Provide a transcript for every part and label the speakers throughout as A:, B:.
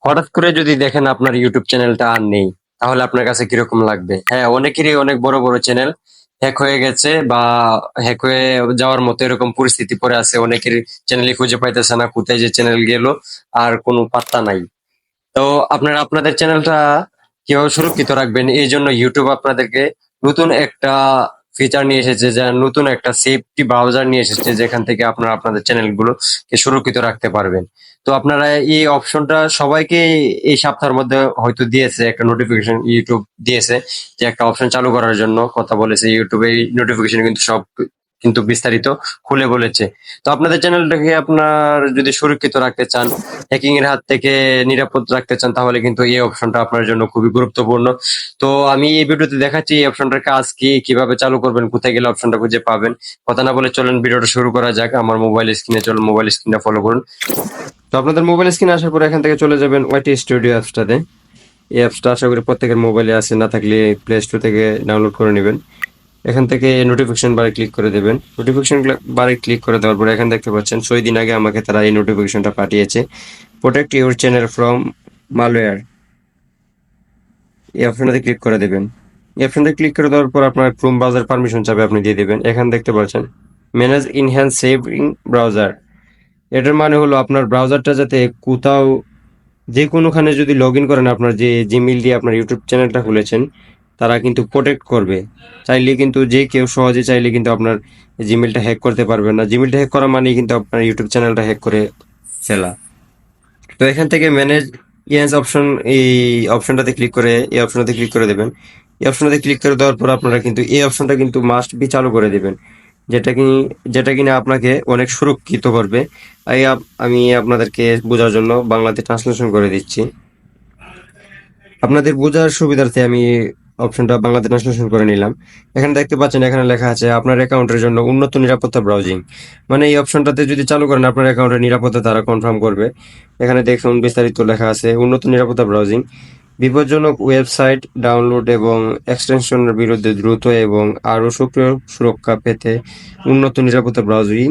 A: হঠাৎ করে যদি দেখেন আপনার ইউটিউব চ্যানেলটা আর নেই, তাহলে আপনার কাছে কিরকম লাগবে? হ্যাঁ, অনেকেরই অনেক বড় বড় চ্যানেল হ্যাক হয়ে গেছে বা হ্যাক হয়ে যাওয়ার মতো এরকম পরিস্থিতি পড়ে আছে। অনেকের চ্যানেলই খুঁজে পাইতেছে না, কোথায় যে চ্যানেল গেল আর কোনো পাত্তা নাই। তো আপনারা আপনাদের চ্যানেলটা কিভাবে সুরক্ষিত রাখবেন, এই জন্য ইউটিউব আপনাদেরকে নতুন একটা ফিচার নিয়ে এসেছে, যা নতুন একটা সেফটি ব্রাউজার নিয়ে এসেছে, যেখান থেকে আপনারা আপনাদের চ্যানেলগুলোকে সুরক্ষিত রাখতে পারবেন। তো আপনারা এই অপশনটা সবাইকে এই সপ্তাহের মধ্যে হয়তো দিয়েছে, একটা নোটিফিকেশন ইউটিউব দিয়েছে যে একটা অপশন চালু করার জন্য কথা বলেছে। ইউটিউবে এই নোটিফিকেশন কিন্তু সব কিন্তু বিস্তারিত খুলে বলেছে। তো আপনাদের চ্যানেলটাকে আপনার যদি সুরক্ষিত রাখতে চান, হ্যাকিং এর হাত থেকে নিরাপদ রাখতে চান, তাহলে কিন্তু এই অপশনটা আপনার জন্য খুবই গুরুত্বপূর্ণ। তো আমি এই ভিডিওতে দেখাচ্ছি এই অপশনটার কাজ কি, কিভাবে চালু করবেন, কোথায় গেলে অপশনটা খুঁজে পাবেন। কথা না বলে চলেন ভিডিওটা শুরু করা যাক। আমার মোবাইল স্ক্রিনে চলুন, মোবাইল স্ক্রিনটা ফলো করুন। তো আপনাদের মোবাইল স্ক্রিনে আসার পর এখান থেকে চলে যাবেন ওয়াইটি স্টুডিও অ্যাপসটাতে। এই অ্যাপসটা আশা করি প্রত্যেকের মোবাইলে আছে, না থাকলে প্লে স্টোর থেকে ডাউনলোড করে নেবেন। এখান থেকে নোটিফিকেশন বারে ক্লিক করে দেবেন। নোটিফিকেশন বারে ক্লিক করে দেওয়ার পরে এখানে দেখতে পাচ্ছেন 6 দিন আগে আমাকে তারা এই নোটিফিকেশনটা পাঠিয়েছে, protect your channel from malware. এই অপশনটাতে ক্লিক করে দেবেন। এই অপশনটা ক্লিক করে দেওয়ার পর আপনার ক্রোম ব্রাউজার পারমিশন চাবে, আপনি দিয়ে দেবেন। এখানে দেখতে পাচ্ছেন ম্যানেজ ইনহ্যান্স সেভিং ব্রাউজার। এটার মানে হলো আপনার ব্রাউজারটা যাতে কোথাও যে কোনোখানে যদি লগ ইন করেন, আপনার যে জিমেইল দিয়ে আপনার ইউটিউব চ্যানেলটা খুলেছেন, তারা কিন্তু প্রোটেক্ট করবে। চাইলে কিন্তু যে কেউ সহজে চাইলে কিন্তু আপনার জিমেইলটা হ্যাক করতে পারবে না। জিমেইলটা হ্যাক করা মানেই কিন্তু আপনার ইউটিউব চ্যানেলটা হ্যাক করে ফেলা। তো এখান থেকে ম্যানেজ ইয়েস অপশন, এই অপশনটাতে ক্লিক করে এই অপশনটাতে ক্লিক করে দেবেন। এই অপশনটাতে ক্লিক করে দেওয়ার পর আপনারা কিন্তু এই অপশনটা কিন্তু মাস্ট বি চালু করে দেবেন, যেটা কি যেটা কিনা আপনাকে অনেক সুরক্ষিত করবে। আমি আপনাদেরকে বোঝার জন্য বাংলাতে ট্রান্সলেশন করে দিচ্ছি। আপনাদের বোঝার সুবিধার্থে আমি অপশনটা বাংলাতে ট্রান্সলেশন করে নিলাম। এখানে দেখতে পাচ্ছেন, এখানে লেখা আছে আপনার অ্যাকাউন্টের জন্য উন্নত নিরাপত্তা ব্রাউজিং। মানে এই অপশনটাতে যদি চালু করেন, আপনার অ্যাকাউন্টের নিরাপত্তা তারা কনফার্ম করবে। এখানে দেখুন বিস্তারিত লেখা আছে উন্নত নিরাপত্তা ব্রাউজিং, বিপজ্জনক ওয়েবসাইট ডাউনলোড এবং এক্সটেনশনের বিরুদ্ধে দ্রুত এবং আরও সক্রিয় সুরক্ষা পেতে উন্নত নিরাপত্তা ব্রাউজিং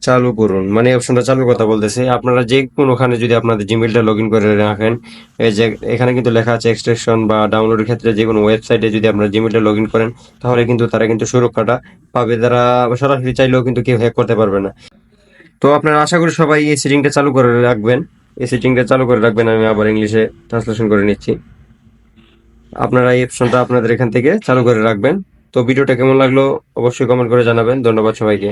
A: চালু করুন। মানে অপশনটা চালুর কথা বলতেছে। আপনারা যে কোনোখানে যদি আপনাদের জিমেইলটা লগ ইন করে রাখেন, এই যে এখানে কিন্তু লেখা আছে এক্সট্রাকশন বা ডাউনলোডের ক্ষেত্রে যে কোনো ওয়েবসাইটে যদি আপনারা জিমেইলটা লগ ইন করেন, তাহলে কিন্তু তারা কিন্তু সুরক্ষাটা পাবে। তারা সরাসরি চাইলেও কিন্তু কেউ হ্যাক করতে পারবে না। তো আপনারা আশা করি সবাই এই সেটিংটা চালু করে রাখবেন। এই সেটিংটা চালু করে রাখবেন। আমি আবার ইংলিশে ট্রান্সলেশন করে নিচ্ছি। আপনারা এই অপশনটা আপনাদের এখান থেকে চালু করে রাখবেন। তো ভিডিওটা কেমন লাগলো অবশ্যই কমেন্ট করে জানাবেন। ধন্যবাদ সবাইকে।